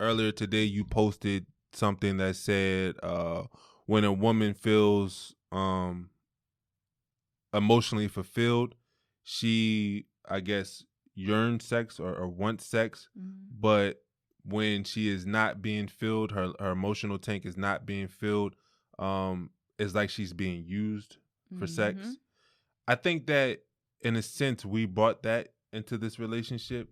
earlier today you posted something that said when a woman feels emotionally fulfilled, she, I guess, yearns sex or wants sex, but when she is not being filled, her emotional tank is not being filled, it's like she's being used for sex. I think that in a sense we brought that into this relationship.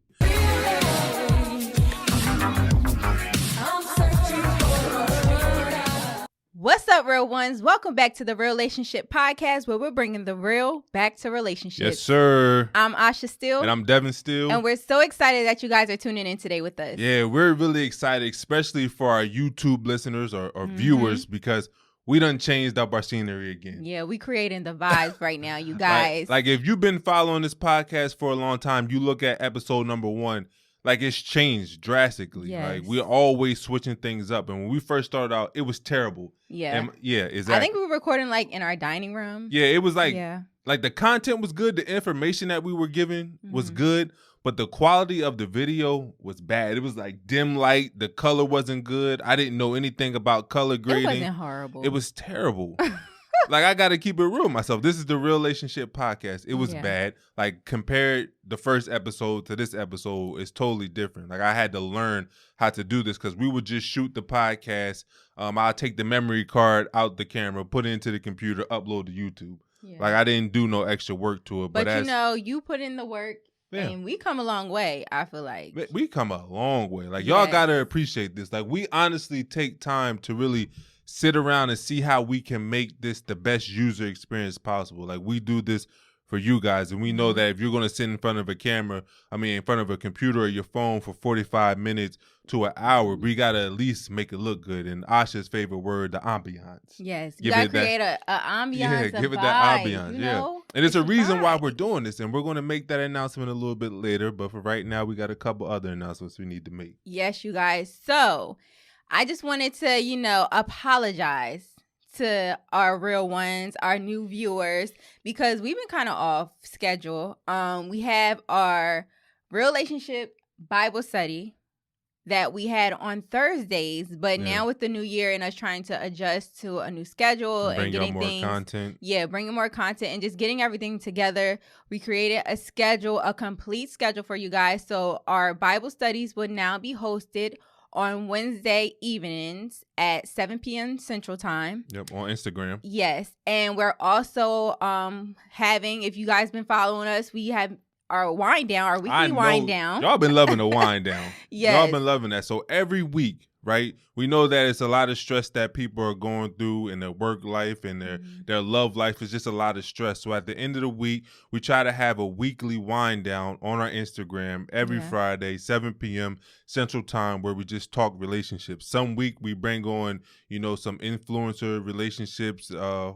What's up, real ones? Welcome back to the Relationship Podcast, where we're bringing the real back to relationships. Yes, sir. I'm Asha Steele. And I'm Devin Steele. And we're so excited that you guys are tuning in today with us. Yeah, we're really excited, especially for our YouTube listeners or viewers, because we done changed up our scenery again. Yeah, we creating the vibes right now, you guys. Like if you've been following this podcast for a long time, you look at episode number 1, like it's changed drastically. Yes. Like we're always switching things up. And when we first started out, it was terrible. Yeah. Yeah, exactly. I think we were recording like in our dining room. Yeah, it was like the content was good. The information that we were giving was good. But the quality of the video was bad. It was like dim light. The color wasn't good. I didn't know anything about color grading. It wasn't horrible. It was terrible. Like, I got to keep it real with myself. This is the Relationship Podcast. It was bad. Like, compared the first episode to this episode, it's totally different. Like, I had to learn how to do this because we would just shoot the podcast. I'll take the memory card out the camera, put it into the computer, upload to YouTube. Yeah. Like, I didn't do no extra work to it. But you put in the work. Yeah. And we come a long way, I feel like. We come a long way. Like, y'all got to appreciate this. Like, we honestly take time to really sit around and see how we can make this the best user experience possible. Like, we do this for you guys. And we know that if you're going to sit in front of a camera, in front of a computer or your phone for 45 minutes to an hour, we got to at least make it look good. And Asha's favorite word, the ambiance. Yes. You got to create an ambiance. Yeah, give it that ambiance. You know? And it's a reason why we're doing this. And we're going to make that announcement a little bit later. But for right now, we got a couple other announcements we need to make. Yes, you guys. So I just wanted to, apologize to our real ones, our new viewers, because we've been kind of off schedule. We have our relationship Bible study that we had on Thursdays, but now with the new year and us trying to adjust to a new schedule and getting more content. Yeah, bringing more content and just getting everything together. We created a complete schedule for you guys. So our Bible studies would now be hosted on Wednesday evenings at 7 p.m. Central Time. Yep, on Instagram. Yes, and we're also having, if you guys been following us, we have our wind down, our weekly wind down. Y'all been loving the wind down. Yes. Y'all been loving that. So every week, right, we know that it's a lot of stress that people are going through in their work life and their love life. Is just a lot of stress. So at the end of the week, we try to have a weekly wind down on our Instagram every Friday, 7 p.m. Central Time, where we just talk relationships. Some week we bring on, some influencer relationships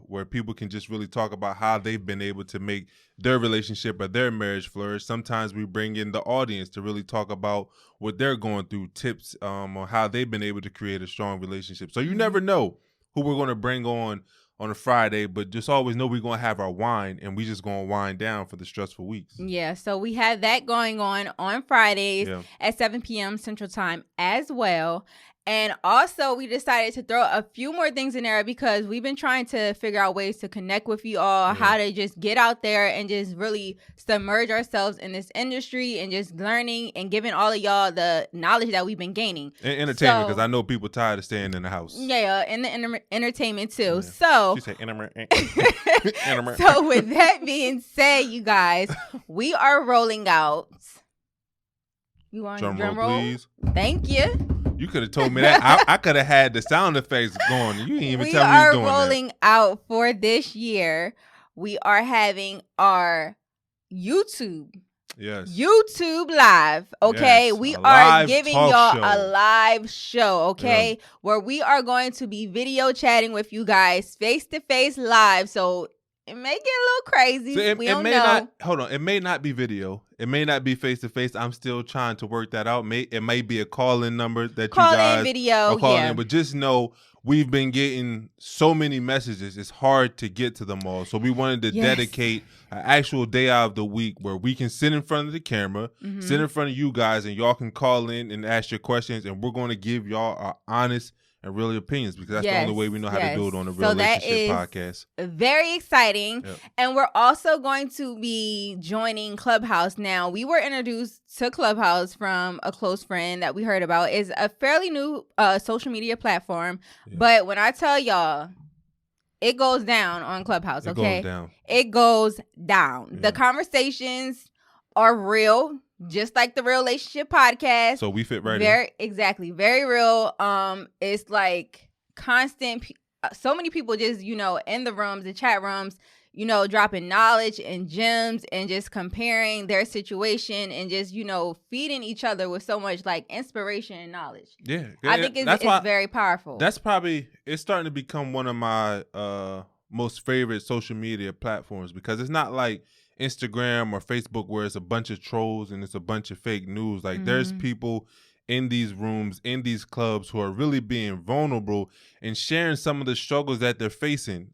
where people can just really talk about how they've been able to make their relationship or their marriage flourish. Sometimes we bring in the audience to really talk about what they're going through, tips on how they've been able to create a strong relationship. So you never know who we're going to bring on a Friday, but just always know we're going to have our wine and we just going to wind down for the stressful weeks. Yeah, so we have that going on Fridays at 7 p.m. Central Time as well. And also, we decided to throw a few more things in there because we've been trying to figure out ways to connect with you all, how to just get out there and just really submerge ourselves in this industry and just learning and giving all of y'all the knowledge that we've been gaining. And entertainment, because I know people tired of staying in the house. Yeah, and the entertainment too. Yeah. So, she said so with that being said, you guys, we are rolling out. You want drum roll, please? Thank you. You could have told me that. I could have had the sound effects going. You didn't even tell me you was doing that. We are rolling out for this year. We are having our YouTube Live, okay? Yes, we are giving y'all show. A live show, okay? Where we are going to be video chatting with you guys face-to-face live. So It may get a little crazy. So we it don't may know. not. Hold on. It may not be video. It may not be face to face. I'm still trying to work that out. It may be a call-in number that Call you guys in video. are calling Yeah. in. But just know we've been getting so many messages. It's hard to get to them all. So we wanted to dedicate an actual day out of the week where we can sit in front of the camera, sit in front of you guys, and y'all can call in and ask your questions, and we're going to give y'all our honest and real opinions, because that's the only way we know how to do it on a real relationship podcast. Very exciting. Yep. And we're also going to be joining Clubhouse. Now, we were introduced to Clubhouse from a close friend that we heard about. It's a fairly new social media platform. Yeah. But when I tell y'all, it goes down on Clubhouse, okay? It goes down. It goes down. Yeah. The conversations are real. Just like the Real Relationship Podcast. So we fit right in. Exactly. Very real. It's like constant. So many people just, in the rooms, the chat rooms, dropping knowledge and gems and just comparing their situation and just, feeding each other with so much like inspiration and knowledge. Yeah. I think it's very powerful. That's probably, it's starting to become one of my most favorite social media platforms, because it's not like Instagram or Facebook where it's a bunch of trolls and it's a bunch of fake news. Like there's people in these rooms, in these clubs, who are really being vulnerable and sharing some of the struggles that they're facing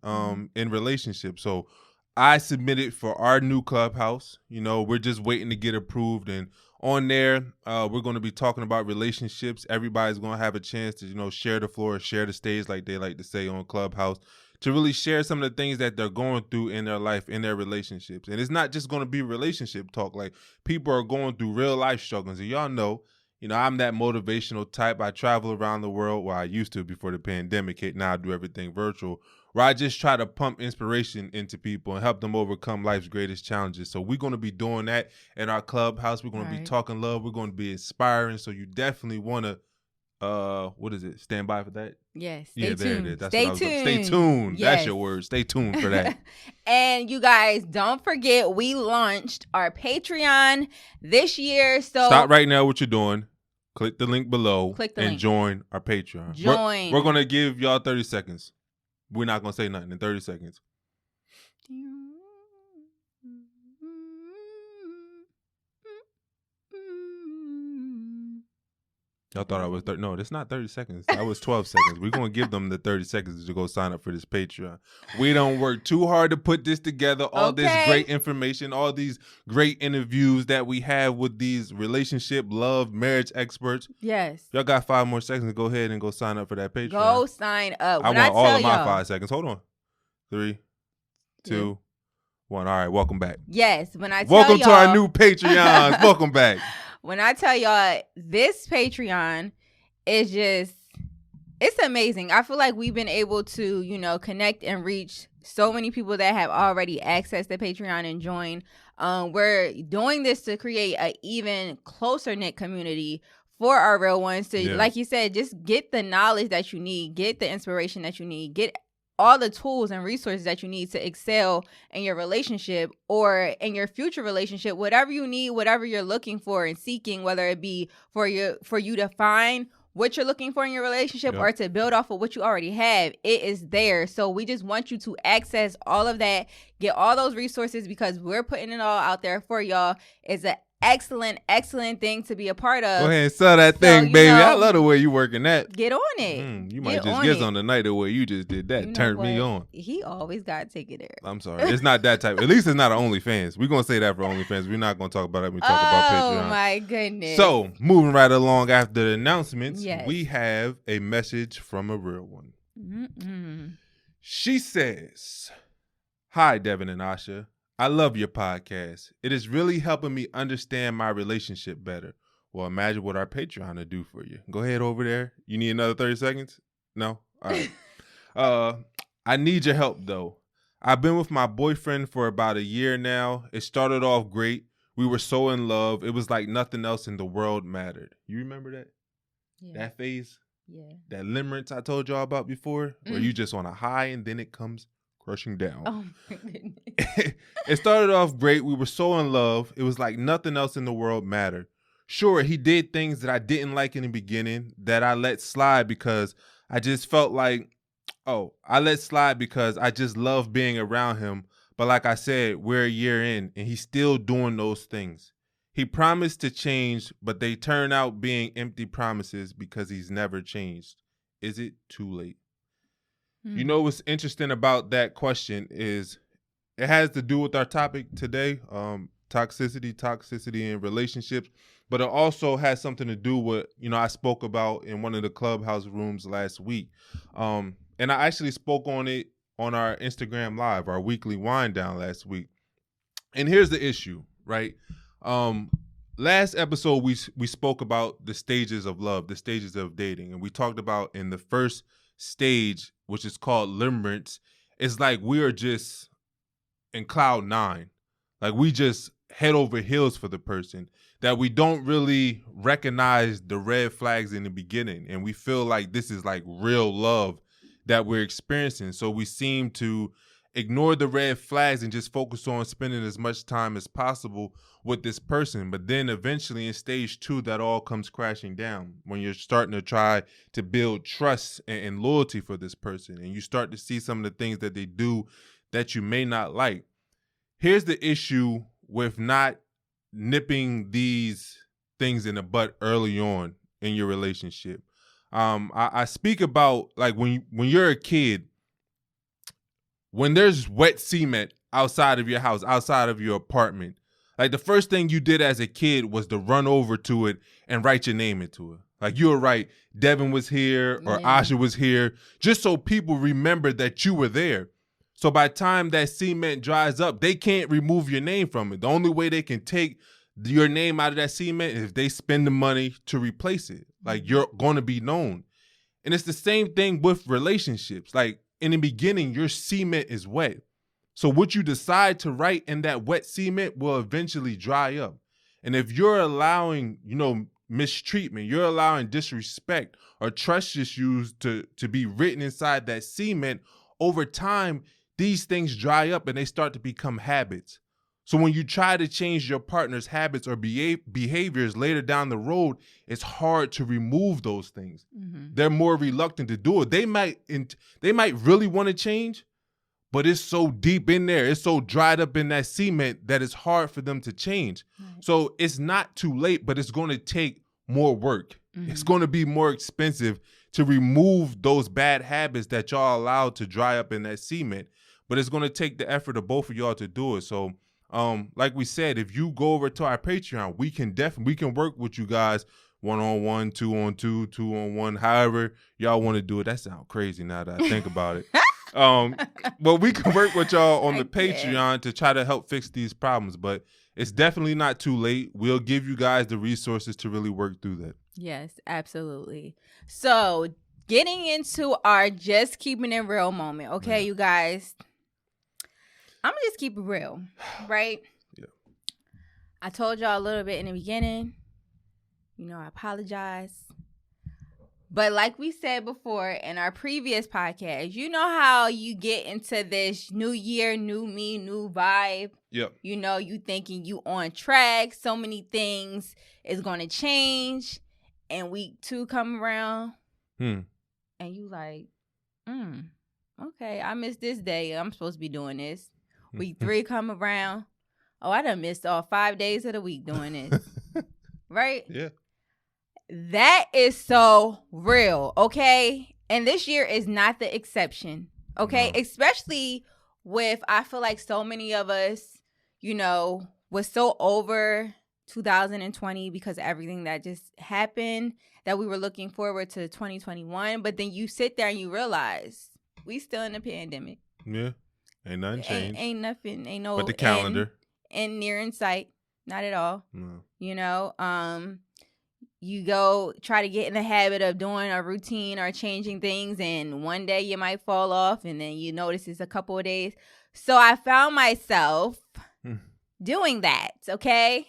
in relationships. So I submitted for our new Clubhouse. We're just waiting to get approved, and on there we're going to be talking about relationships. Everybody's going to have a chance to share the floor, share the stage, like they like to say on Clubhouse, to really share some of the things that they're going through in their life, in their relationships. And it's not just going to be relationship talk. Like, people are going through real life struggles. And y'all know, I'm that motivational type. I travel around the world. Well, I used to before the pandemic hit. Now I do everything virtual, where I just try to pump inspiration into people and help them overcome life's greatest challenges. So we're going to be doing that in our Clubhouse. We're going to be talking love. We're going to be inspiring. So you definitely want to, what is it? Stand by for that? Yes. Stay tuned. There it is. That's what I was tuned. Stay tuned. Yes. That's your word. Stay tuned for that. And you guys, don't forget, we launched our Patreon this year. So stop right now what you're doing. Click the link below and link. Join our Patreon. Join. We're going to give y'all 30 seconds. We're not going to say nothing in 30 seconds. Y'all thought I was 30. No, it's not 30 seconds. That was 12 seconds. We're going to give them the 30 seconds to go sign up for this Patreon. We don't work too hard to put this together. All this great information, all these great interviews that we have with these relationship, love, marriage experts. Yes. Y'all got 5 more seconds to go ahead and go sign up for that Patreon. Go sign up. I want all of my 5 seconds. Hold on. 3, 2, 1. All right, welcome back. Yes. Welcome to our new Patreons. Welcome back. When I tell y'all, this Patreon is it's amazing. I feel like we've been able to, connect and reach so many people that have already accessed the Patreon and joined. We're doing this to create an even closer knit community for our real ones to, like you said, just get the knowledge that you need, get the inspiration that you need, get all the tools and resources that you need to excel in your relationship or in your future relationship, whatever you need, whatever you're looking for and seeking, whether it be for you to find what you're looking for in your relationship or to build off of what you already have, it is there. So we just want you to access all of that, get all those resources, because we're putting it all out there for y'all. It's an excellent thing to be a part of. Go ahead and sell that thing, baby. I love the way you working that. Get on it. You might just get on the night the way you just did that. Turned me on. He always got to take it there. I'm sorry. It's not that type. At least it's not an OnlyFans. We're going to say that for OnlyFans. We're not going to talk about it when we talk about Patreon. Oh, my goodness. So, moving right along after the announcements, we have a message from a real one. She says, "Hi, Devin and Asha. I love your podcast. It is really helping me understand my relationship better. Well, imagine what our Patreon will do for you. Go ahead over there. You need another 30 seconds? No? All right. I need your help, though. I've been with my boyfriend for about a year now. It started off great. We were so in love. It was like nothing else in the world mattered. You remember that? Yeah. That phase? Yeah. That limerence I told y'all about before? Where you just on a high and then it comes crushing down. Oh my goodness. It started off great. We were so in love. It was like nothing else in the world mattered. Sure, he did things that I didn't like in the beginning that I let slide because I just felt like, I let slide because I just love being around him. But like I said, we're a year in and he's still doing those things. He promised to change, but they turn out being empty promises because he's never changed. Is it too late? You know what's interesting about that question is it has to do with our topic today, toxicity in relationships, but it also has something to do with, I spoke about in one of the clubhouse rooms last week. And I actually spoke on it on our Instagram Live, our weekly wind down last week. And here's the issue, right? Last episode, we spoke about the stages of love, the stages of dating. And we talked about in the first stage, which is called Limerence, it's like we are just in cloud nine. Like we just head over heels for the person, that we don't really recognize the red flags in the beginning. And we feel like this is like real love that we're experiencing. So we seem to ignore the red flags and just focus on spending as much time as possible with this person. But then eventually in stage 2, that all comes crashing down when you're starting to try to build trust and loyalty for this person. And you start to see some of the things that they do that you may not like. Here's the issue with not nipping these things in the bud early on in your relationship. I speak about like when you're a kid, when there's wet cement outside of your house, outside of your apartment, like the first thing you did as a kid was to run over to it and write your name into it. Like you were right, Devin was here or Asha was here, just so people remember that you were there. So by the time that cement dries up, they can't remove your name from it. The only way they can take your name out of that cement is if they spend the money to replace it. Like you're going to be known. And it's the same thing with relationships. Like in the beginning, your cement is wet. So what you decide to write in that wet cement will eventually dry up. And if you're allowing, mistreatment, you're allowing disrespect or trust issues to be written inside that cement, over time, these things dry up and they start to become habits. So when you try to change your partner's habits or behaviors later down the road, it's hard to remove those things. Mm-hmm. They're more reluctant to do it. They might really want to change, but it's so deep in there, it's so dried up in that cement that it's hard for them to change. Right. So it's not too late, but it's going to take more work. Mm-hmm. It's going to be more expensive to remove those bad habits that y'all allowed to dry up in that cement. But it's going to take the effort of both of y'all to do it. So like we said, if you go over to our Patreon, we can work with you guys 1-on-1, 2-on-2, 2-on-1, however y'all want to do it. That sounds crazy now that I think about it. But we can work with y'all on the Patreon to try to help fix these problems. But it's definitely not too late. We'll give you guys the resources to really work through that. Yes, absolutely. So getting into our just keeping it real moment. Okay, you guys. I'm going to just keep it real, right? Yeah. I told y'all a little bit in the beginning. I apologize. But like we said before in our previous podcast, you know how you get into this new year, new me, new vibe? Yep. You thinking you on track. So many things is going to change. And week 2 come around. And you like, okay, I missed this day. I'm supposed to be doing this. Week 3 come around. Oh, I done missed all 5 days of the week doing this. Right? Yeah. That is so real, okay? And this year is not the exception, okay? No. Especially with, I feel like so many of us, was so over 2020 because of everything that just happened that we were looking forward to 2021. But then you sit there and you realize we still in the pandemic. Yeah. Ain't nothing changed. Ain't nothing. Ain't no. But the calendar. And near in sight. Not at all. No. You go try to get in the habit of doing a routine or changing things, and one day you might fall off, and then you notice it's a couple of days. So I found myself doing that, okay?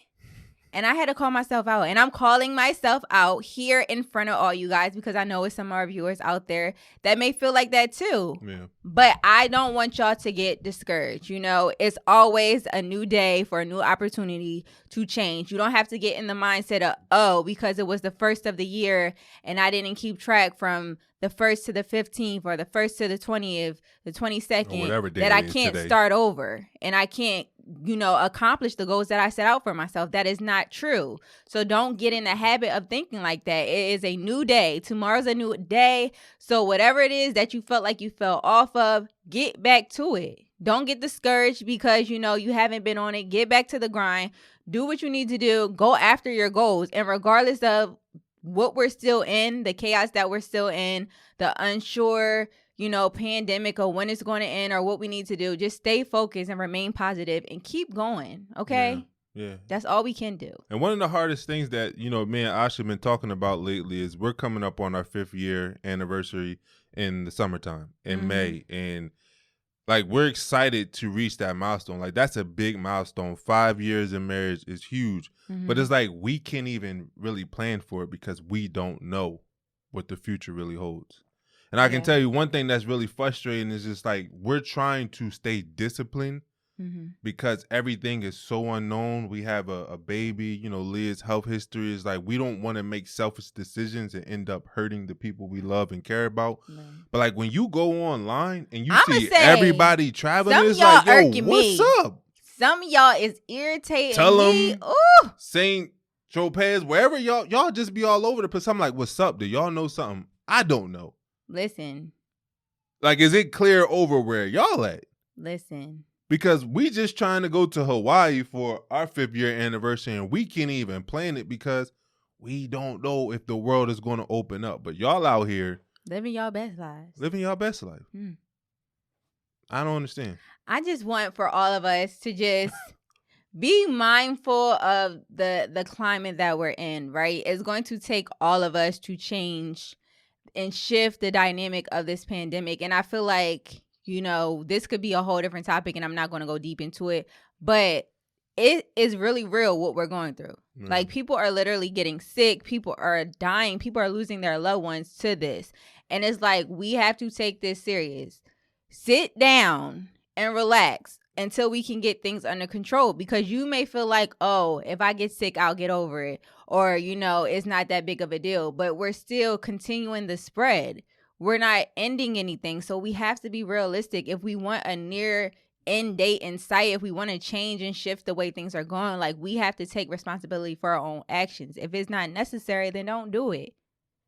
And I had to call myself out. And I'm calling myself out here in front of all you guys because I know it's some of our viewers out there that may feel like that too. Yeah. But I don't want y'all to get discouraged. It's always a new day for a new opportunity to change. You don't have to get in the mindset of, because it was the first of the year and I didn't keep track from the 1st to the 15th or the 1st to the 20th, the 22nd, day that I it is can't today. start over and I can't, accomplish the goals that I set out for myself. That is not true. So don't get in the habit of thinking like that. It is a new day. Tomorrow's a new day. So whatever it is that you felt like you fell off of, get back to it. Don't get discouraged because, you haven't been on it. Get back to the grind. Do what you need to do. Go after your goals. And regardless of what we're still in, the chaos that we're still in, the unsure, pandemic or when it's going to end or what we need to do, just stay focused and remain positive and keep going. Okay? Yeah. That's all we can do. And one of the hardest things that, me and Asha have been talking about lately is we're coming up on our 5th year anniversary in the summertime, in May. And like, we're excited to reach that milestone. Like, that's a big milestone. 5 years in marriage is huge. But it's like we can't even really plan for it because we don't know what the future really holds. And I can tell you one thing that's really frustrating is just like we're trying to stay disciplined because everything is so unknown. We have a baby, Leah's health history is like we don't want to make selfish decisions and end up hurting the people we love and care about. Right. But like when you go online and you see everybody traveling, it's like, yo, what's up? Some of y'all is irritating Tell me. them St. Tropez, wherever y'all just be all over the place. I'm like, what's up? Do y'all know something I don't know? Listen. Like, is it clear over where y'all at? Listen. Because we just trying to go to Hawaii for our 5th year anniversary and we can't even plan it because we don't know if the world is going to open up. But y'all out here living y'all best lives. Living y'all best life. I don't understand. I just want for all of us to just be mindful of the climate that we're in, right? It's going to take all of us to change and shift the dynamic of this pandemic. And I feel like, this could be a whole different topic and I'm not going to go deep into it, but it is really real what we're going through. Like, people are literally getting sick. People are dying. People are losing their loved ones to this. And it's like, we have to take this serious. Sit down and relax until we can get things under control, because you may feel like, oh, if I get sick, I'll get over it. Or, it's not that big of a deal, but we're still continuing the spread. We're not ending anything. So we have to be realistic. If we want a near end date in sight, if we want to change and shift the way things are going, like, we have to take responsibility for our own actions. If it's not necessary, then don't do it.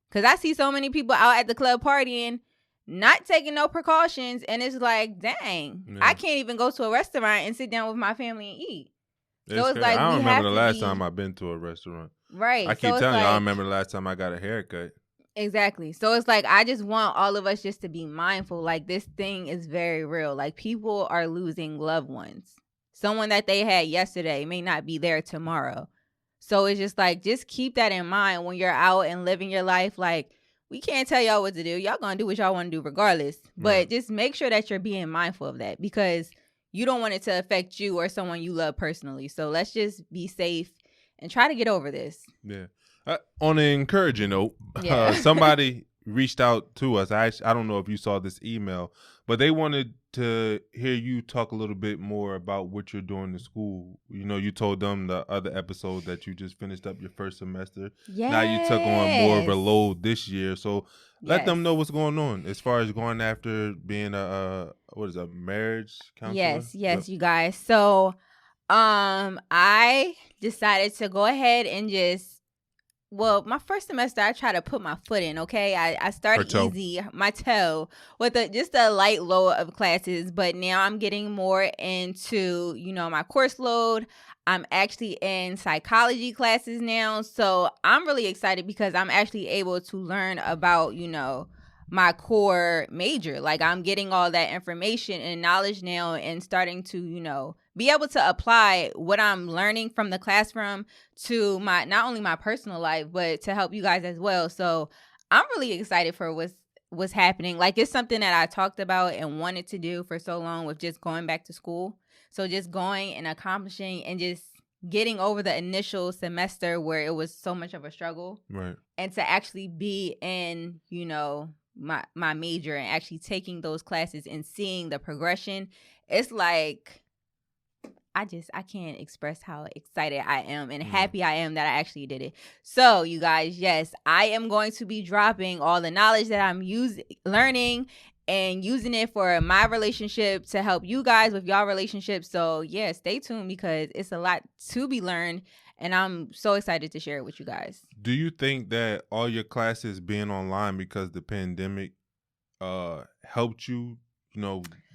Because I see so many people out at the club partying, not taking no precautions, and it's like, dang, I can't even go to a restaurant and sit down with my family and eat. So it's like, I don't remember the last time I've been to a restaurant. Right. I keep telling you, I don't remember the last time I got a haircut. Exactly. So it's like, I just want all of us just to be mindful. Like, this thing is very real. Like, people are losing loved ones. Someone that they had yesterday may not be there tomorrow. So it's just like, just keep that in mind when you're out and living your life. Like, we can't tell y'all what to do. Y'all gonna do what y'all want to do regardless. But just make sure that you're being mindful of that, because you don't want it to affect you or someone you love personally. So let's just be safe and try to get over this. Yeah. On an encouraging note, somebody reached out to us. I don't know if you saw this email, but they wanted to hear you talk a little bit more about what you're doing in school. You told them the other episode that you just finished up your first semester. Yes. Now you took on more of a load this year. So let them know what's going on as far as going after being a marriage counselor? Yes, you guys. So I decided to go ahead and my first semester, I tried to put my foot in, okay? I started easy, my toe, with just a light load of classes. But now I'm getting more into, my course load. I'm actually in psychology classes now. So I'm really excited because I'm actually able to learn about, my core major. Like, I'm getting all that information and knowledge now and starting to, be able to apply what I'm learning from the classroom to not only my personal life, but to help you guys as well. So I'm really excited for what's happening. Like, it's something that I talked about and wanted to do for so long with just going back to school. So just going and accomplishing and just getting over the initial semester where it was so much of a struggle. Right. And to actually be in, my major and actually taking those classes and seeing the progression, it's like, I can't express how excited I am and happy I am that I actually did it. So, you guys, yes, I am going to be dropping all the knowledge that I'm learning and using it for my relationship to help you guys with y'all relationships. So, yeah, stay tuned because it's a lot to be learned, and I'm so excited to share it with you guys. Do you think that all your classes being online because the pandemic helped you,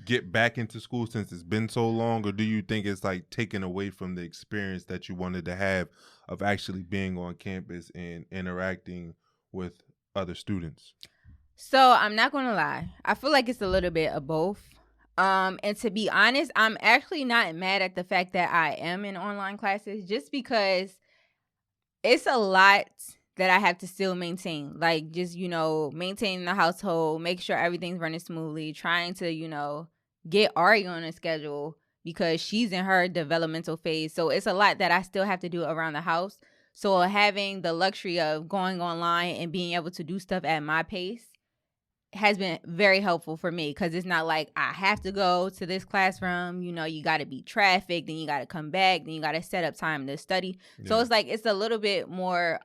get back into school since it's been so long, or do you think it's like taken away from the experience that you wanted to have of actually being on campus and interacting with other students? So I'm not gonna lie, I feel like it's a little bit of both. And to be honest, I'm actually not mad at the fact that I am in online classes, just because it's a lot that I have to still maintain. Like, just, maintaining the household, make sure everything's running smoothly, trying to, get Ari on a schedule because she's in her developmental phase. So it's a lot that I still have to do around the house. So having the luxury of going online and being able to do stuff at my pace has been very helpful for me, because it's not like I have to go to this classroom, you got to beat traffic, then you got to come back, then you got to set up time to study. Yeah. So it's like it's a little bit more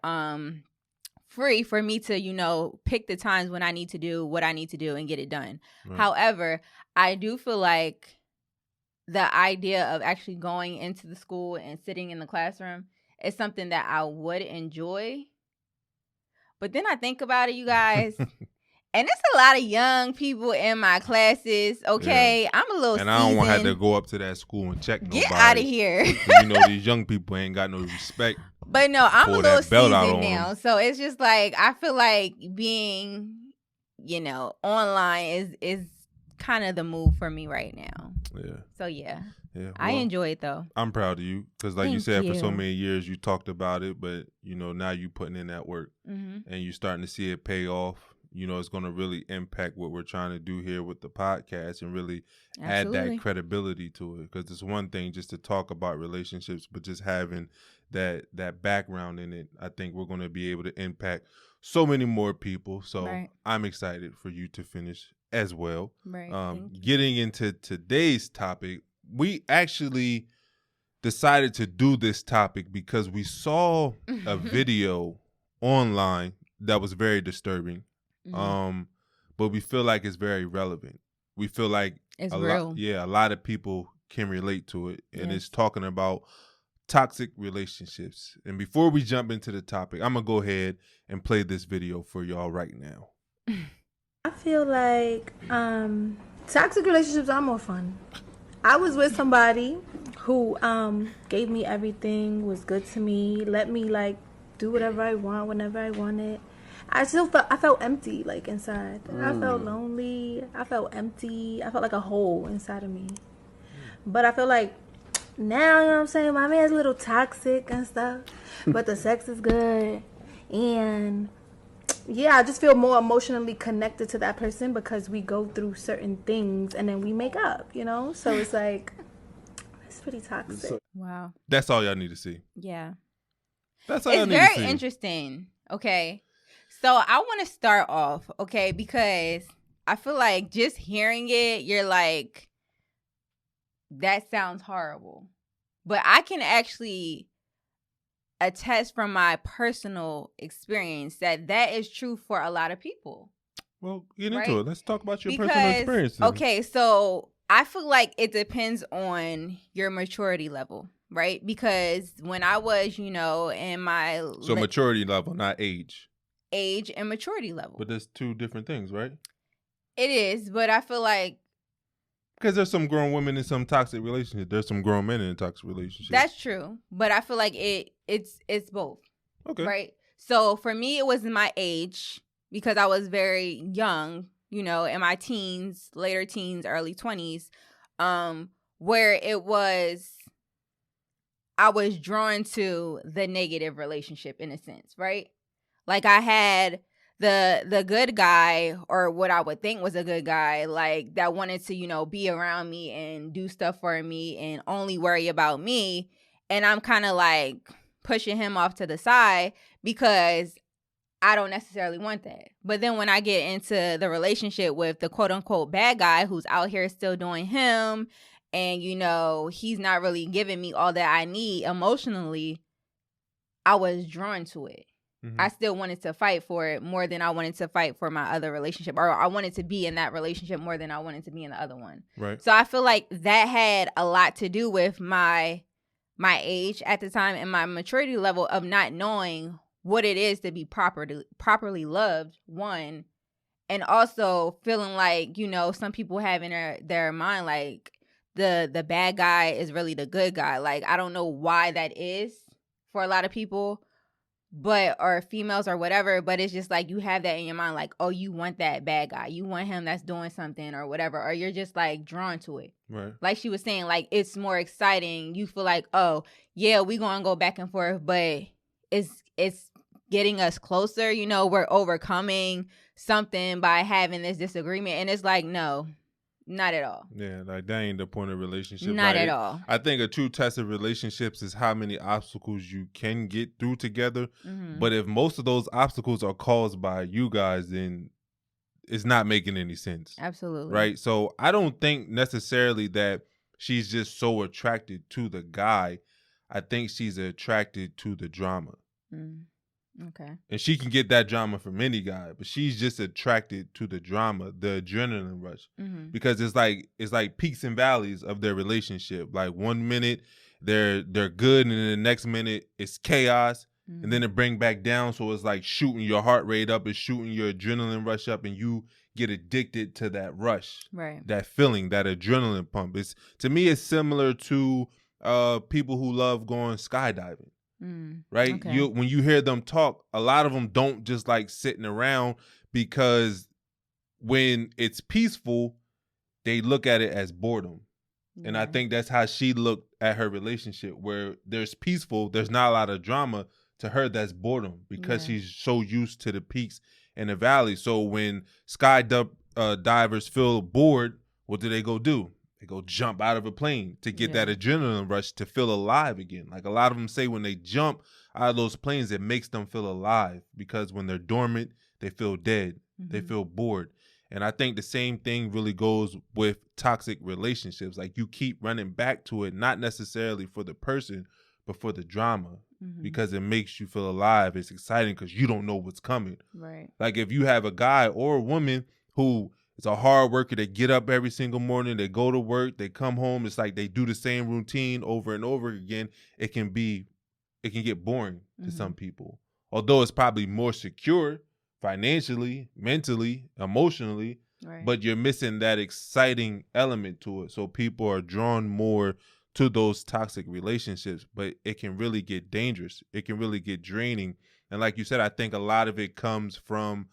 free for me to, pick the times when I need to do what I need to do and get it done. Right. However, I do feel like the idea of actually going into the school and sitting in the classroom is something that I would enjoy. But then I think about it, you guys. And it's a lot of young people in my classes, okay? Yeah. I'm a little seasoned. And I don't want to have to go up to that school and check nobody. Get out of here. These young people ain't got no respect. But no, I'm a little seasoned now. So it's just like, I feel like being, online is kind of the move for me right now. Yeah. So, yeah. Yeah, well, I enjoy it, though. I'm proud of you because, like you said, for so many years you talked about it, but, now you putting in that work and you're starting to see it pay off. It's going to really impact what we're trying to do here with the podcast and really add that credibility to it. Because it's one thing just to talk about relationships, but just having that background in it, I think we're going to be able to impact so many more people. So I'm excited for you to finish as well. Right. Getting into today's topic, we actually decided to do this topic because we saw a video online that was very disturbing. But we feel like it's very relevant. We feel like it's real. A lot of people can relate to it, and it's talking about toxic relationships. And before we jump into the topic, I'm gonna go ahead and play this video for y'all right now. I feel like toxic relationships are more fun. I was with somebody who gave me everything, was good to me, let me do whatever I want whenever I wanted. I felt empty, inside. I felt lonely. I felt empty. I felt like a hole inside of me. But I feel like now, you know what I'm saying, my man's a little toxic and stuff, but the sex is good. And yeah, I just feel more emotionally connected to that person because we go through certain things and then we make up, So it's like, it's pretty toxic. Wow. That's all y'all need to see. Yeah. That's all y'all need to see. It's very interesting. Okay. So I want to start off, okay, because I feel like just hearing it, you're like, that sounds horrible. But I can actually attest from my personal experience that is true for a lot of people. Well, get into it. Let's talk about your personal experience. Okay, so I feel like it depends on your maturity level, right? Because when I was, in my... So maturity level, not age. Age and maturity level. But there's two different things, right? It is, but I feel like... Because there's some grown women in some toxic relationships. There's some grown men in a toxic relationship. That's true. But I feel like it's both. Okay. Right? So for me, it was my age because I was very young, in my teens, later teens, early 20s, where it was... I was drawn to the negative relationship in a sense, right? Like I had the good guy, or what I would think was a good guy, that wanted to, be around me and do stuff for me and only worry about me. And I'm kind of pushing him off to the side because I don't necessarily want that. But then when I get into the relationship with the quote unquote bad guy who's out here still doing him and, you know, he's not really giving me all that I need emotionally, I was drawn to it. I still wanted to fight for it more than I wanted to fight for my other relationship, or I wanted to be in that relationship more than I wanted to be in the other one. Right. So I feel like that had a lot to do with my age at the time and my maturity level of not knowing what it is to be properly loved, one, and also feeling like, you know, some people have in their mind like the bad guy is really the good guy. Like, I don't know why that is for a lot of people, but, or females or whatever, but it's just like you have that in your mind, like, oh, you want that bad guy, you want him that's doing something or whatever, or you're just like drawn to it. Right. Like she was saying, like, it's more exciting. You feel like, oh yeah, we gonna go back and forth, but it's getting us closer, you know, we're overcoming something by having this disagreement. And it's like, no, not at all. Yeah, like that ain't the point of relationship. Not right? at all. I think a true test of relationships is how many obstacles you can get through together. But if most of those obstacles are caused by you guys, then it's not making any sense. Absolutely. Right? So I don't think necessarily that she's just so attracted to the guy. I think she's attracted to the drama. Okay. And she can get that drama from any guy, but she's just attracted to the drama, the adrenaline rush. Because it's like peaks and valleys of their relationship. Like 1 minute they're good, and then the next minute it's chaos, and then it bring back down. So it's like shooting your heart rate up, it's shooting your adrenaline rush up, and you get addicted to that rush, right? That feeling, that adrenaline pump. It's, to me, it's similar to people who love going skydiving. Right? Okay. When you hear them talk, a lot of them don't just like sitting around, because when it's peaceful, they look at it as boredom. Yeah. And I think that's how she looked at her relationship, where there's peaceful, there's not a lot of drama. To her, that's boredom, because she's so used to the peaks and the valleys. So when divers feel bored, what do? They go jump out of a plane to get that adrenaline rush, to feel alive again. Like a lot of them say when they jump out of those planes, it makes them feel alive, because when they're dormant, they feel dead. They feel bored. And I think the same thing really goes with toxic relationships. Like you keep running back to it, not necessarily for the person, but for the drama, because it makes you feel alive. It's exciting because you don't know what's coming. Right. Like if you have a guy or a woman who is a hard worker, they get up every single morning, they go to work, they come home, it's like they do the same routine over and over again. It can get boring to some people. Although it's probably more secure financially, mentally, emotionally, right, but you're missing that exciting element to it. So people are drawn more to those toxic relationships, but it can really get dangerous. It can really get draining. And like you said, I think a lot of it comes from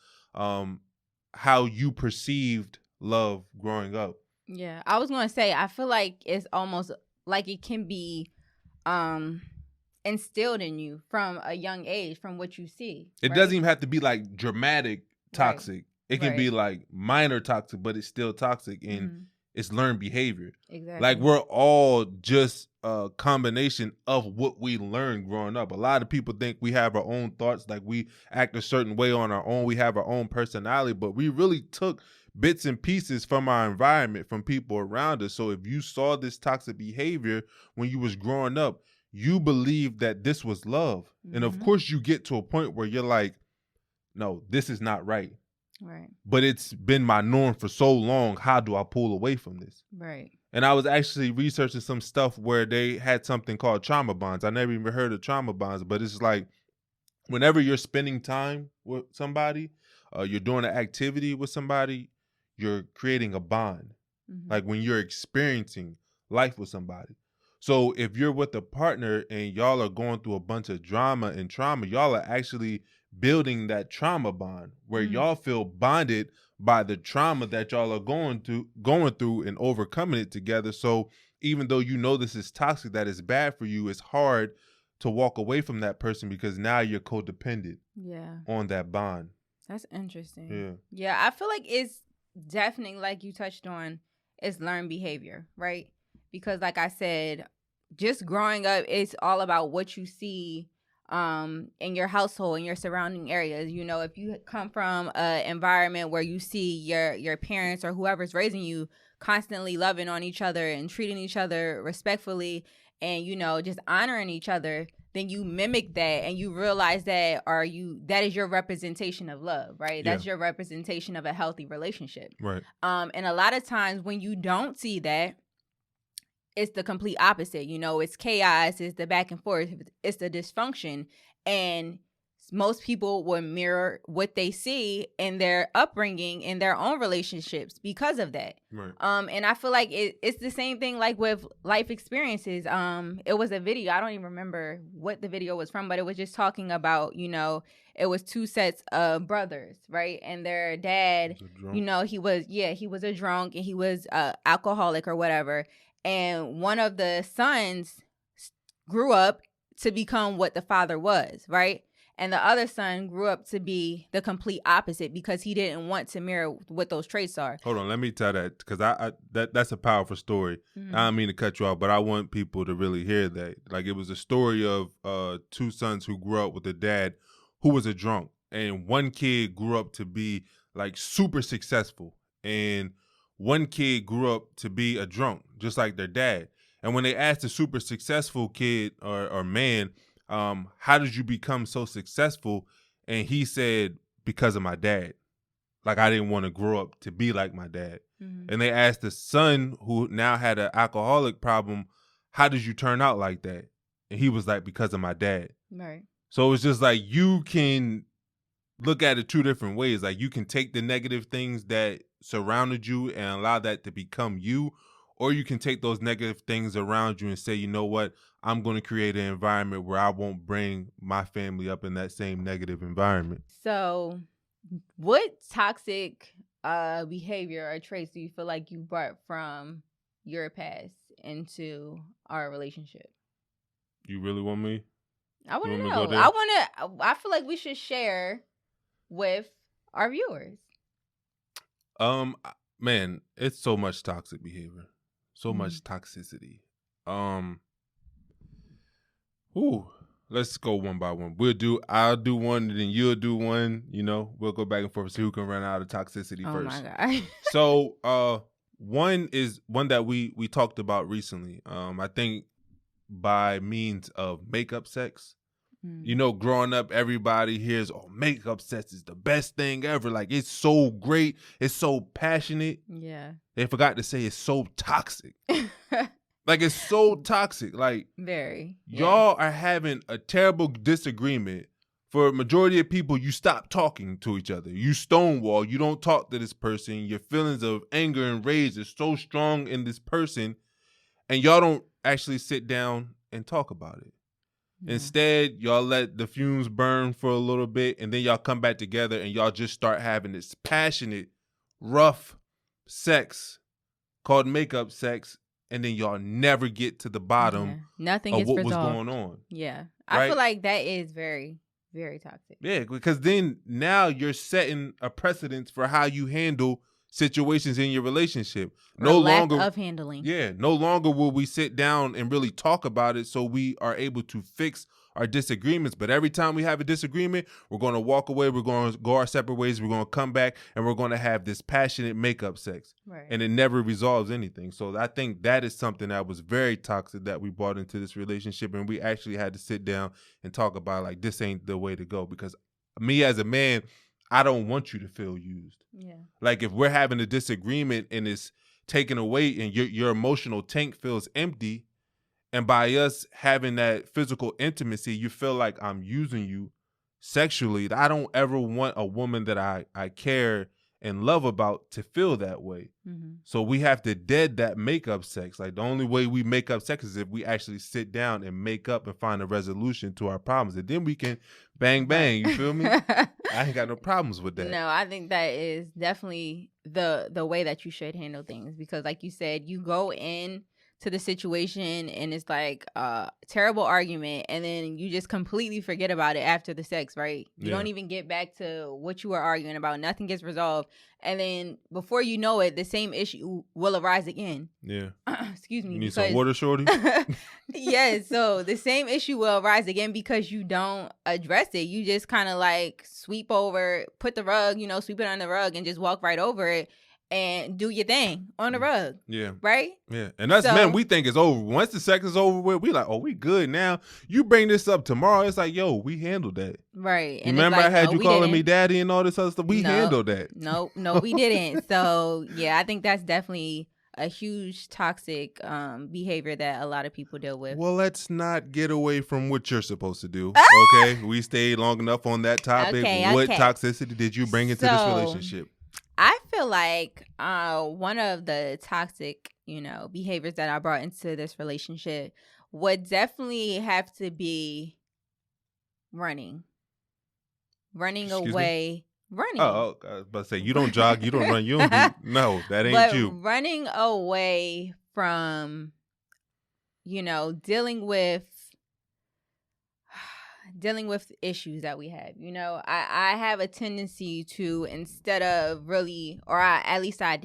how you perceived love growing up. Yeah, I was going to say, I feel like it's almost like it can be instilled in you from a young age, from what you see. It doesn't even have to be like dramatic toxic. Right. It can be like minor toxic, but it's still toxic, and it's learned behavior. Exactly. Like we're all just a combination of what we learned growing up. A lot of people think we have our own thoughts, like we act a certain way on our own. We have our own personality, but we really took bits and pieces from our environment, from people around us. So if you saw this toxic behavior when you was growing up, you believed that this was love. And of course you get to a point where you're like, no, this is not right. Right. But it's been my norm for so long. How do I pull away from this? Right. And I was actually researching some stuff where they had something called trauma bonds. I never even heard of trauma bonds, but it's like whenever you're spending time with somebody, you're doing an activity with somebody, you're creating a bond. Like when you're experiencing life with somebody. So if you're with a partner and y'all are going through a bunch of drama and trauma, y'all are actually building that trauma bond where y'all feel bonded by the trauma that y'all are going through and overcoming it together. So even though you know this is toxic, that is bad for you, it's hard to walk away from that person because now you're codependent on that bond. That's interesting. Yeah, I feel like it's definitely, like you touched on, it's learned behavior, right? Because like I said, just growing up, it's all about what you see in your household, in your surrounding areas. You know, if you come from an environment where you see your parents or whoever's raising you constantly loving on each other and treating each other respectfully and, you know, just honoring each other, then you mimic that and you realize that that is your representation of love, right? Yeah. That's your representation of a healthy relationship. Right. And a lot of times when you don't see that, it's the complete opposite. You know, it's chaos, it's the back and forth, it's the dysfunction. And most people will mirror what they see in their upbringing, in their own relationships because of that. Right. And I feel like it's the same thing like with life experiences. It was a video, I don't even remember what the video was from, but it was just talking about, you know, it was two sets of brothers, right? And their dad, you know, he was a drunk and he was alcoholic or whatever. And one of the sons grew up to become what the father was, right? And the other son grew up to be the complete opposite because he didn't want to mirror what those traits are. Hold on, let me tell that because that's a powerful story. Mm-hmm. I don't mean to cut you off, but I want people to really hear that. Like, it was a story of two sons who grew up with a dad who was a drunk, and one kid grew up to be like super successful, and one kid grew up to be a drunk, just like their dad. And when they asked the super successful kid or man, how did you become so successful? And he said, because of my dad. Like, I didn't want to grow up to be like my dad. Mm-hmm. And they asked the son, who now had an alcoholic problem, how did you turn out like that? And he was like, because of my dad. Right. So it's just like, you can look at it two different ways. Like, you can take the negative things that surrounded you and allow that to become you, or you can take those negative things around you and say, you know what, I'm going to create an environment where I won't bring my family up in that same negative environment. So what toxic behavior or traits do you feel like you brought from your past into our relationship? You really want me? I want to You know. want me to go I feel like we should share with our viewers. Man, it's so much toxic behavior. So much toxicity. Let's go one by one. I'll do one, and then you'll do one. You know, we'll go back and forth, see who can run out of toxicity first. Oh my God. So, one is one that we talked about recently. I think by means of makeup sex. You know, growing up, everybody hears, oh, makeup sex is the best thing ever. Like, it's so great. It's so passionate. Yeah. They forgot to say it's so toxic. Like, it's so toxic. Like, very. Y'all are having a terrible disagreement. For a majority of people, you stop talking to each other. You stonewall. You don't talk to this person. Your feelings of anger and rage is so strong in this person. And y'all don't actually sit down and talk about it. Yeah. Instead, y'all let the fumes burn for a little bit, and then y'all come back together and y'all just start having this passionate, rough sex called makeup sex, and then y'all never get to the bottom Nothing of gets what resolved. was going on. Yeah. Right? I feel like that is very, very toxic. Yeah, because then now you're setting a precedence for how you handle situations in your relationship. Lack of handling. Yeah, no longer will we sit down and really talk about it so we are able to fix our disagreements. But every time we have a disagreement, we're going to walk away, we're going to go our separate ways, we're going to come back, and we're going to have this passionate makeup sex. Right. And it never resolves anything. So I think that is something that was very toxic that we brought into this relationship, and we actually had to sit down and talk about, like, this ain't the way to go. Because me as a man, I don't want you to feel used. Yeah. Like, if we're having a disagreement and it's taken away and your emotional tank feels empty, and by us having that physical intimacy, you feel like I'm using you sexually, I don't ever want a woman that I care and love about to feel that way. Mm-hmm. So we have to dead that makeup sex. Like, the only way we make up sex is if we actually sit down and make up and find a resolution to our problems. And then we can bang, bang. You feel me? I ain't got no problems with that. No, I think that is definitely the way that you should handle things. Because like you said, you go in to the situation and it's like a terrible argument, and then you just completely forget about it after the sex, right? You don't even get back to what you were arguing about. Nothing gets resolved. And then before you know it, the same issue will arise again. Yeah. Excuse me. You need some water, shorty? Yeah, so the same issue will arise again because you don't address it. You just kind of like sweep over, put the rug, sweep it on the rug and just walk right over it. and do your thing on the rug. Yeah. Right? Yeah. And us men, we think it's over. Once the sex is over with, we like, oh, we good now. You bring this up tomorrow, it's like, yo, we handled that. Right. You remember I had you calling me daddy and all this other stuff? We handled that. No, we didn't. So, yeah, I think that's definitely a huge toxic behavior that a lot of people deal with. Well, let's not get away from what you're supposed to do. Okay? We stayed long enough on that topic. What toxicity did you bring into this relationship? I feel like one of the toxic, behaviors that I brought into this relationship would definitely have to be running away. Running. Oh, I was about to say, you don't jog, you don't run, you don't do, no, that ain't you. Running away from, dealing with issues that we have. I have a tendency to, instead of really, or at least I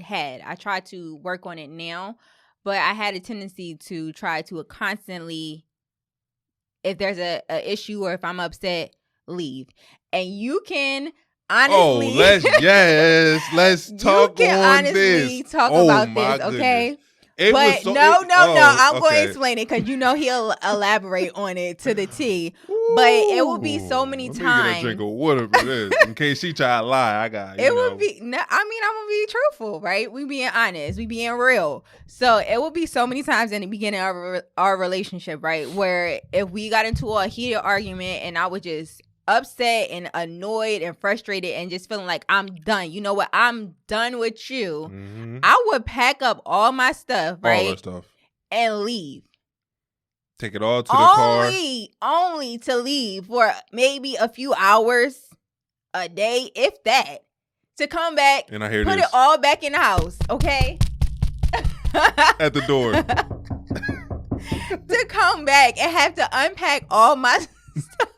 try to work on it now, but I had a tendency to try to constantly, if there's a issue or if I'm upset, leave. And you can honestly, let's talk you can on honestly this. talk about this, okay? Goodness. I'm going to explain it because he'll elaborate on it to the T. But it will be so many times. Let me get a drink of water for this in case she try to lie. Would be. I'm gonna be truthful, right? We being honest, we being real. So it will be so many times in the beginning of our relationship, right, where if we got into a heated argument and I was just upset and annoyed and frustrated and just feeling like I'm done. You know what? I'm done with you. Mm-hmm. I would pack up all my stuff, right? All that stuff. And leave. Take it all to the car. Only to leave for maybe a few hours a day, if that. To come back and put it all back in the house, okay? At the door. To come back and have to unpack all my stuff.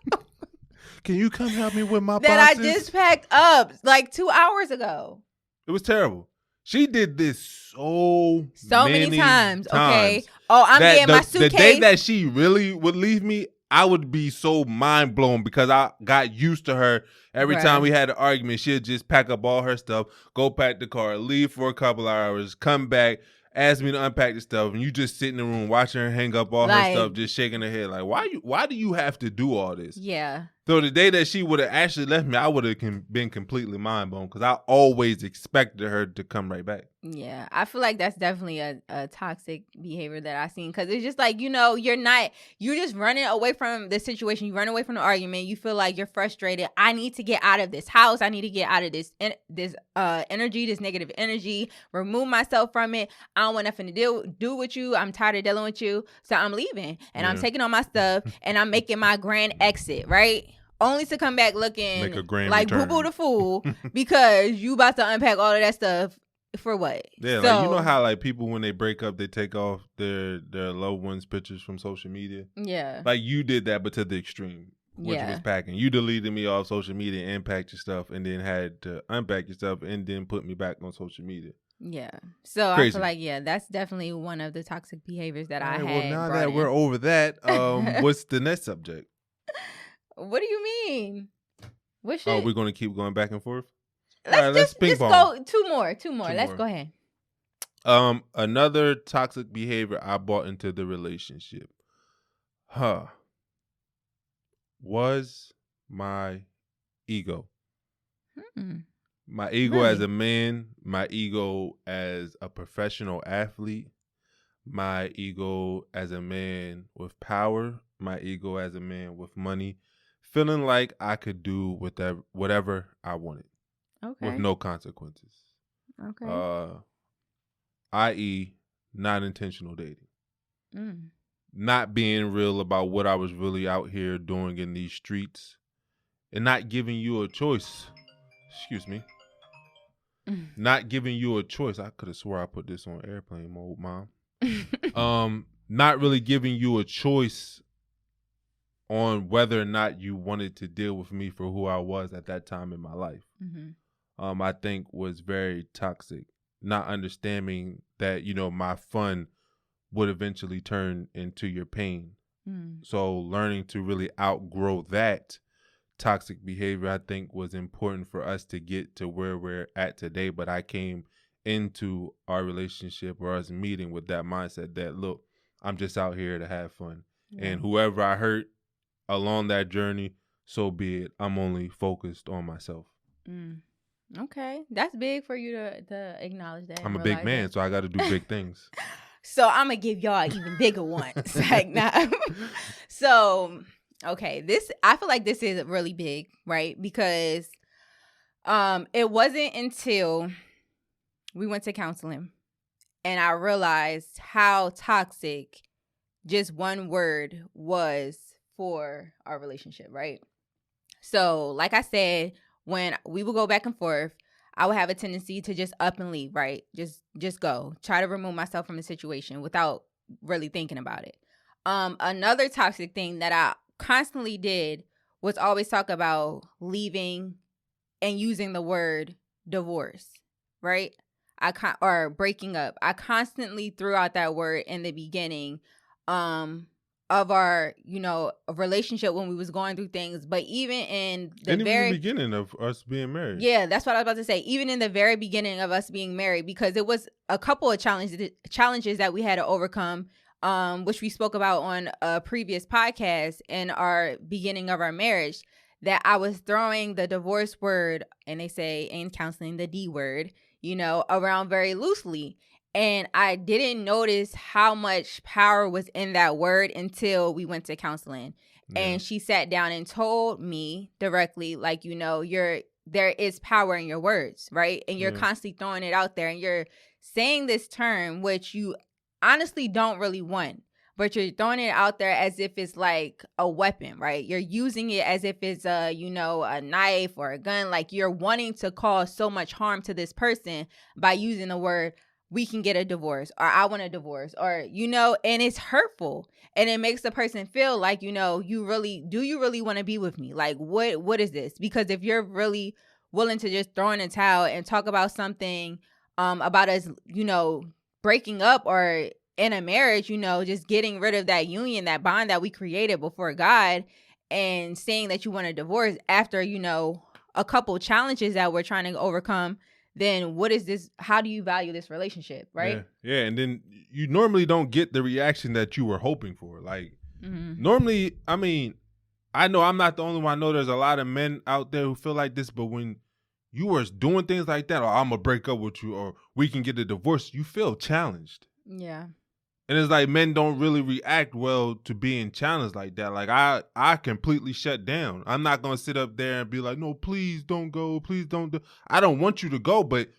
Can you come help me with my that boxes? I just packed up like 2 hours ago. It was terrible. She did this so many times. Okay. Oh, I'm getting my suitcase. The day that she really would leave me, I would be so mind blown because I got used to her. Every time we had an argument, she'd just pack up all her stuff, go pack the car, leave for a couple hours, come back, ask me to unpack the stuff, and you just sit in the room watching her hang up all her stuff, just shaking her head like, why do you have to do all this? Yeah. So the day that she would have actually left me, I would have been completely mind blown because I always expected her to come right back. Yeah, I feel like that's definitely a toxic behavior that I've seen because it's just like, you're just running away from the situation. You run away from the argument. You feel like you're frustrated. I need to get out of this house. I need to get out of this energy, this negative energy, remove myself from it. I don't want nothing to do with you. I'm tired of dealing with you. So I'm leaving and I'm taking all my stuff and I'm making my grand exit, right? Only to come back looking like boo-boo the fool because you about to unpack all of that stuff for what? Yeah, so, like you know how like people when they break up they take off their loved ones' pictures from social media? Yeah. Like you did that but to the extreme, which was packing. You deleted me off social media and packed your stuff and then had to unpack your stuff and then put me back on social media. Yeah. So crazy. I feel like, that's definitely one of the toxic behaviors that I had. Well, now that we're over that, what's the next subject? What do you mean? Oh, we're going to keep going back and forth? Let's go two more. Let's go ahead. Another toxic behavior I brought into the relationship. Was my ego. My ego as a man, my ego as a professional athlete, my ego as a man with power, my ego as a man with money, feeling like I could do whatever I wanted with no consequences. Okay. I.e., not intentional dating. Not being real about what I was really out here doing in these streets and not giving you a choice. Excuse me. Not giving you a choice. I could have swore I put this on airplane mode, Mom. Not really giving you a choice on whether or not you wanted to deal with me for who I was at that time in my life. I think was very toxic. Not understanding that, my fun would eventually turn into your pain. So learning to really outgrow that toxic behavior, I think was important for us to get to where we're at today. But I came into our relationship or us meeting with that mindset that, look, I'm just out here to have fun. And whoever I hurt along that journey, so be it. I'm only focused on myself. Okay. That's big for you to acknowledge that. I'm a big man, so I got to do big things. So I'm going to give y'all even bigger ones. Like, nah. So, okay. I feel like this is really big, right? Because it wasn't until we went to counseling and I realized how toxic just one word was for our relationship, right? So, like I said, when we would go back and forth, I would have a tendency to just up and leave, right? Just go. Try to remove myself from the situation without really thinking about it. Another toxic thing that I constantly did was always talk about leaving and using the word divorce, right? Or breaking up. I constantly threw out that word in the beginning of our, relationship when we was going through things. But even in the beginning of us being married. Yeah, that's what I was about to say. Even in the very beginning of us being married, because it was a couple of challenges that we had to overcome, which we spoke about on a previous podcast in our beginning of our marriage, that I was throwing the divorce word, and they say in counseling, the D word, around very loosely. And I didn't notice how much power was in that word until we went to counseling. Yeah. And she sat down and told me directly, like, there is power in your words, right? And you're constantly throwing it out there and you're saying this term, which you honestly don't really want, but you're throwing it out there as if it's like a weapon, right? You're using it as if it's a knife or a gun. Like, you're wanting to cause so much harm to this person by using the word, we can get a divorce, or I want a divorce, or, and it's hurtful. And it makes the person feel like, do you really want to be with me? Like, what is this? Because if you're really willing to just throw in a towel and talk about something, about us, breaking up or in a marriage, just getting rid of that union, that bond that we created before God, and saying that you want a divorce after, a couple challenges that we're trying to overcome, then what is this? How do you value this relationship, right? Yeah. And then you normally don't get the reaction that you were hoping for. Like, normally, I mean, I know I'm not the only one. I know there's a lot of men out there who feel like this, but when you were doing things like that, or I'm going to break up with you, or we can get a divorce, you feel challenged. Yeah. And it's like men don't really react well to being challenged like that. Like, I completely shut down. I'm not going to sit up there and be like, no, please don't go. Please don't do. I don't want you to go. But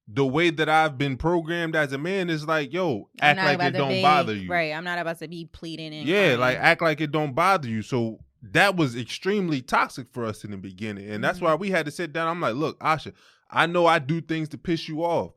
the way that I've been programmed as a man is like, yo, act like it don't bother you. Right. I'm not about to be pleading and crying. Like, act like it don't bother you. So that was extremely toxic for us in the beginning. And that's why we had to sit down. I'm like, look, Asha, I know I do things to piss you off,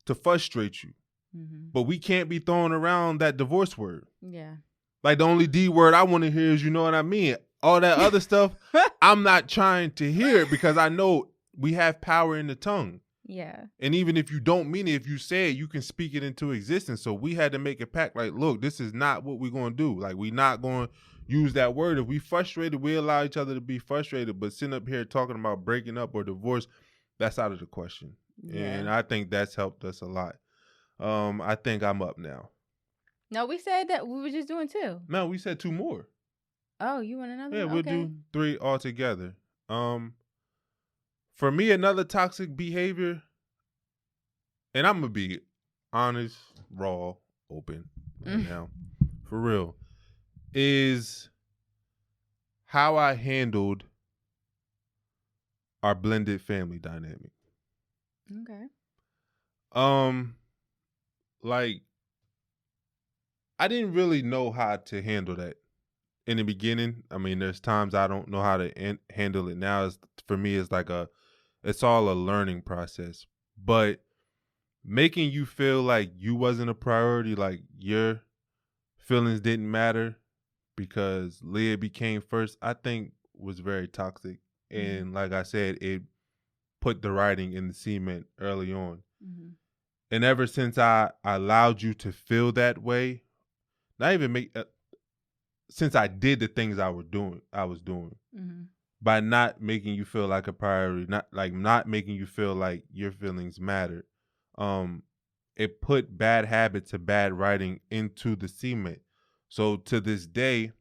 to frustrate you. But we can't be throwing around that divorce word. Yeah. Like, the only D word I want to hear is, you know what I mean? All that other stuff, I'm not trying to hear it, because I know we have power in the tongue. Yeah. And even if you don't mean it, if you say it, you can speak it into existence. So we had to make a pact, like, look, this is not what we're going to do. Like, we're not going to use that word. If we frustrated, we allow each other to be frustrated. But sitting up here talking about breaking up or divorce, that's out of the question. Yeah. And I think that's helped us a lot. I think I'm up now. No, we said that we were just doing 2. No, we said 2 more. Oh, you want another? Yeah, we'll do 3 altogether. For me, another toxic behavior, and I'm gonna be honest, raw, open right now, for real, is how I handled our blended family dynamic. Okay. Like, I didn't really know how to handle that in the beginning. I mean, there's times I don't know how to handle it now. For me, it's all a learning process. But making you feel like you wasn't a priority, like your feelings didn't matter because Leah became first, I think was very toxic. And like I said, it put the writing in the cement early on. And ever since I allowed you to feel that way, since I did the things I was doing, by not making you feel like a priority, not making you feel like your feelings mattered, it put bad habits and bad writing into the cement. So to this day,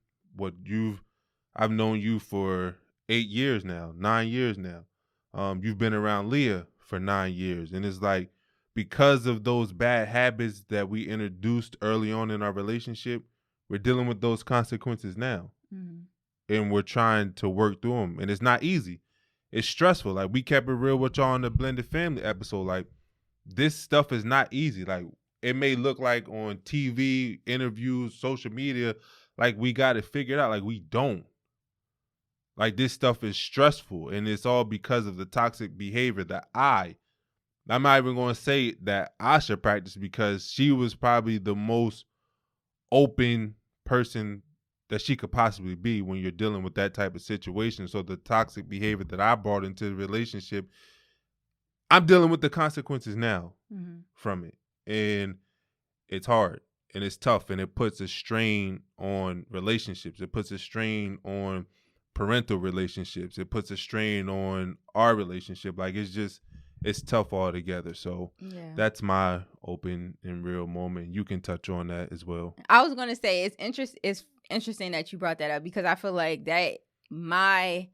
I've known you for 8 years now, 9 years now. You've been around Leah for 9 years. And it's like, because of those bad habits that we introduced early on in our relationship, we're dealing with those consequences now. Mm-hmm. And we're trying to work through them. And it's not easy. It's stressful. Like, we kept it real with y'all on the Blended Family episode. Like, this stuff is not easy. Like, it may look like on TV, interviews, social media, like we got it figured out. Like, we don't. Like, this stuff is stressful, and it's all because of the toxic behavior that I'm not even going to say that Asha practiced, because she was probably the most open person that she could possibly be when you're dealing with that type of situation. So the toxic behavior that I brought into the relationship, I'm dealing with the consequences now from it. And it's hard and it's tough, and it puts a strain on relationships. It puts a strain on parental relationships. It puts a strain on our relationship. Like, it's tough altogether. So that's my open and real moment. You can touch on that as well. I was going to say it's interesting that you brought that up, because I feel like that my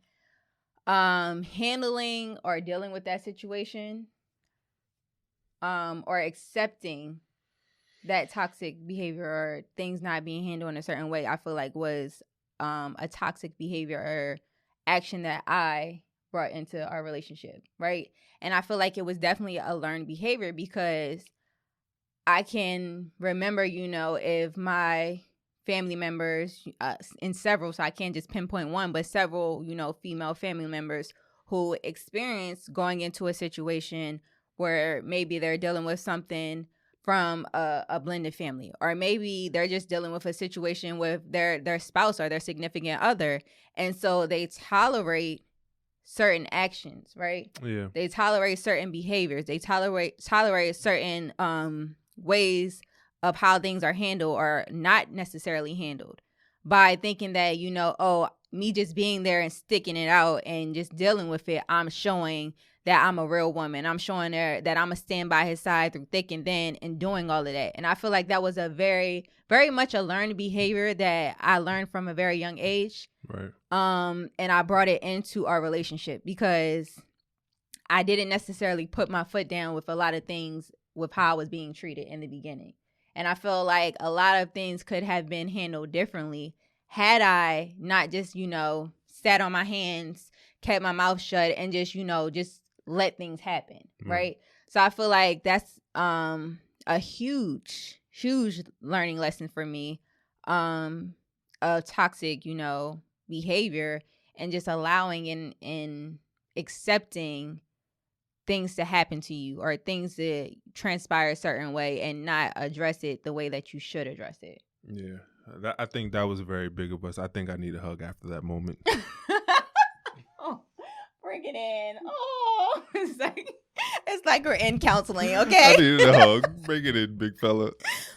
handling or dealing with that situation or accepting that toxic behavior or things not being handled in a certain way, I feel like was a toxic behavior or action that I brought into our relationship, right? And I feel like it was definitely a learned behavior, because I can remember, if my family members in several, so I can't just pinpoint one, but several, female family members who experience going into a situation where maybe they're dealing with something from a blended family, or maybe they're just dealing with a situation with their spouse or their significant other, and so they tolerate certain actions, right? Yeah. They tolerate certain behaviors. They tolerate certain ways of how things are handled or not necessarily handled, by thinking that, me just being there and sticking it out and just dealing with it, I'm showing that I'm a real woman. I'm showing her that I'm going to stand by his side through thick and thin and doing all of that. And I feel like that was a very, very much a learned behavior that I learned from a very young age. Right. And I brought it into our relationship, because I didn't necessarily put my foot down with a lot of things with how I was being treated in the beginning. And I feel like a lot of things could have been handled differently had I not just, sat on my hands, kept my mouth shut, and just let things happen, right? So I feel like that's a huge, huge learning lesson for me of toxic, behavior, and just allowing and accepting things to happen to you or things to transpire a certain way and not address it the way that you should address it. Yeah. I think that was very big of us. I think I need a hug after that moment. Oh, bring it in. Oh, it's like we're in counseling, okay? I needed a hug. Bring it in, big fella.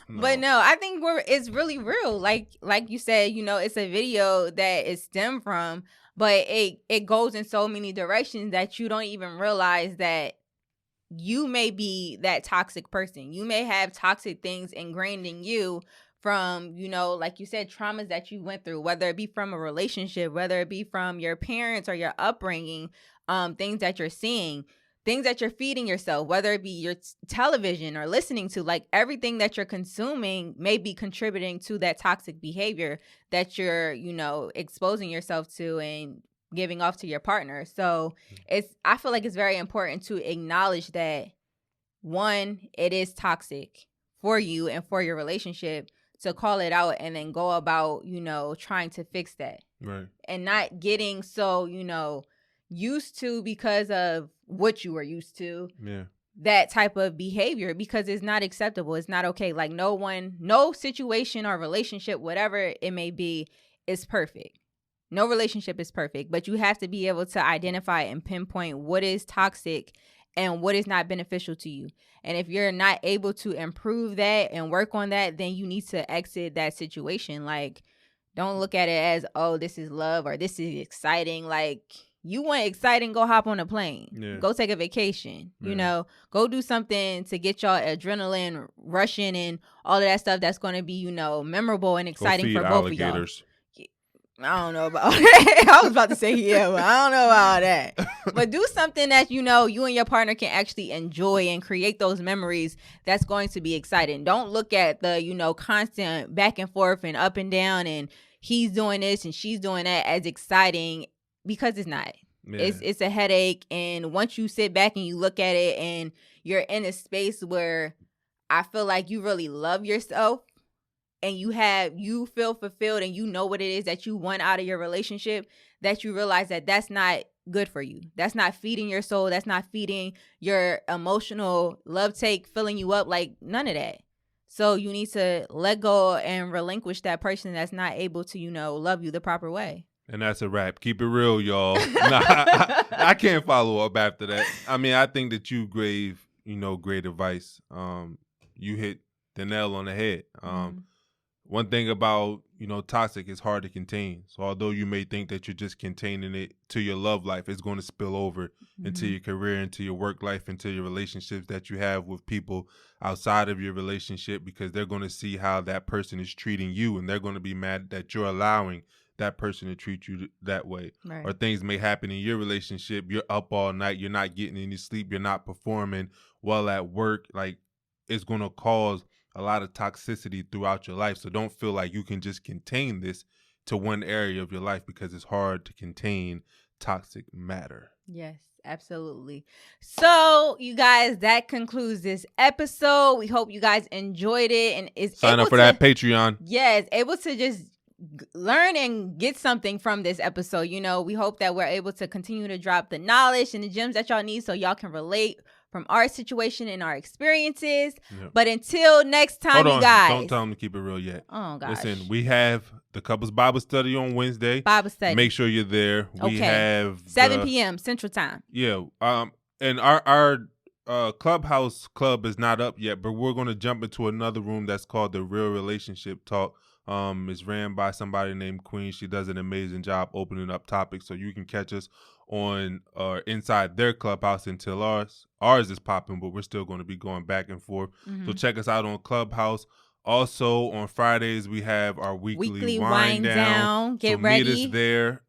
No. But no, I think it's really real. Like you said, it's a video that it stemmed from, but it goes in so many directions that you don't even realize that you may be that toxic person. You may have toxic things ingrained in you from, like you said, traumas that you went through, whether it be from a relationship, whether it be from your parents or your upbringing, things that you're seeing, things that you're feeding yourself, whether it be your television or listening to, like everything that you're consuming may be contributing to that toxic behavior that you're, exposing yourself to and giving off to your partner. So I feel like it's very important to acknowledge that, one, it is toxic for you and for your relationship, to call it out and then go about, trying to fix that. Right. And not getting so, used to, because of what you were used to. Yeah. That type of behavior, because it's not acceptable. It's not okay. Like, no situation or relationship, whatever it may be, is perfect. No relationship is perfect, but you have to be able to identify and pinpoint what is toxic and what is not beneficial to you. And if you're not able to improve that and work on that, then you need to exit that situation. Like, don't look at it as, oh, this is love or this is exciting. Like, You want exciting, go hop on a plane. Yeah. Go take a vacation. Yeah. You know, go do something to get y'all adrenaline rushing and all of that stuff that's going to be, you know, memorable and exciting for both alligators. of y'all. I don't know about that. I was about to say, yeah, but I don't know about that. But do something that, you know, you and your partner can actually enjoy and create those memories that's going to be exciting. Don't look at the, you know, constant back and forth and up and down and he's doing this and she's doing that as exciting, because it's not. Yeah. It's a headache. And once you sit back and you look at it and you're in a space where I feel like you really love yourself, and you feel fulfilled and you know what it is that you want out of your relationship, that you realize that that's not good for you. That's not feeding your soul. That's not feeding your emotional love take, filling you up, like none of that. So you need to let go and relinquish that person that's not able to, you know, love you the proper way. And that's a wrap. Keep it real, y'all. I can't follow up after that. I mean, I think that you gave, you know, great advice. You hit the nail on the head. One thing about, you know, toxic is hard to contain. So although you may think that you're just containing it to your love life, it's going to spill over into your career, into your work life, into your relationships that you have with people outside of your relationship, because they're going to see how that person is treating you and they're going to be mad that you're allowing that person to treat you that way. Right. Or things may happen in your relationship. You're up all night. You're not getting any sleep. You're not performing well at work. Like, it's going to cause a lot of toxicity throughout your life. So don't feel like you can just contain this to one area of your life, because it's hard to contain toxic matter. Yes, absolutely. So you guys, that concludes this episode. We hope you guys enjoyed it and is sign up for that Patreon. Yes, able to just learn and get something from this episode. You know, we hope that we're able to continue to drop the knowledge and the gems that y'all need so y'all can relate from our situation and our experiences. Yep. But until next time, you guys. Don't tell them to keep it real yet. Oh, gosh. Listen, we have the Couples Bible Study on Wednesday. Bible study. Make sure you're there. We have 7 p.m. Central Time. Yeah. And our Clubhouse club is not up yet, but we're going to jump into another room that's called the Real Relationship Talk. It's ran by somebody named Queen. She does an amazing job opening up topics, so you can catch us on inside their clubhouse until ours is popping, but we're still going to be going back and forth. So check us out on Clubhouse. Also on Fridays we have our weekly wind down. Get ready. Meet us there.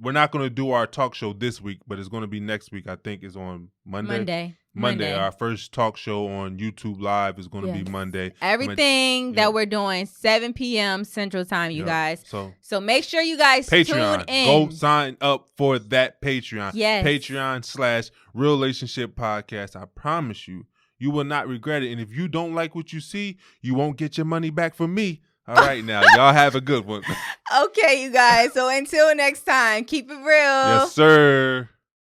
We're not going to do our talk show this week, but it's going to be next week. I think is on Monday. Our first talk show on YouTube Live is going to be Monday. Everything that we're doing, 7 p.m. Central Time, you guys. So make sure you guys tune in. Go sign up for that Patreon. Yes. Patreon/Real Relationship Podcast. I promise you, you will not regret it. And if you don't like what you see, you won't get your money back from me. All right, now, y'all have a good one. Okay, you guys. So until next time, keep it real. Yes, sir.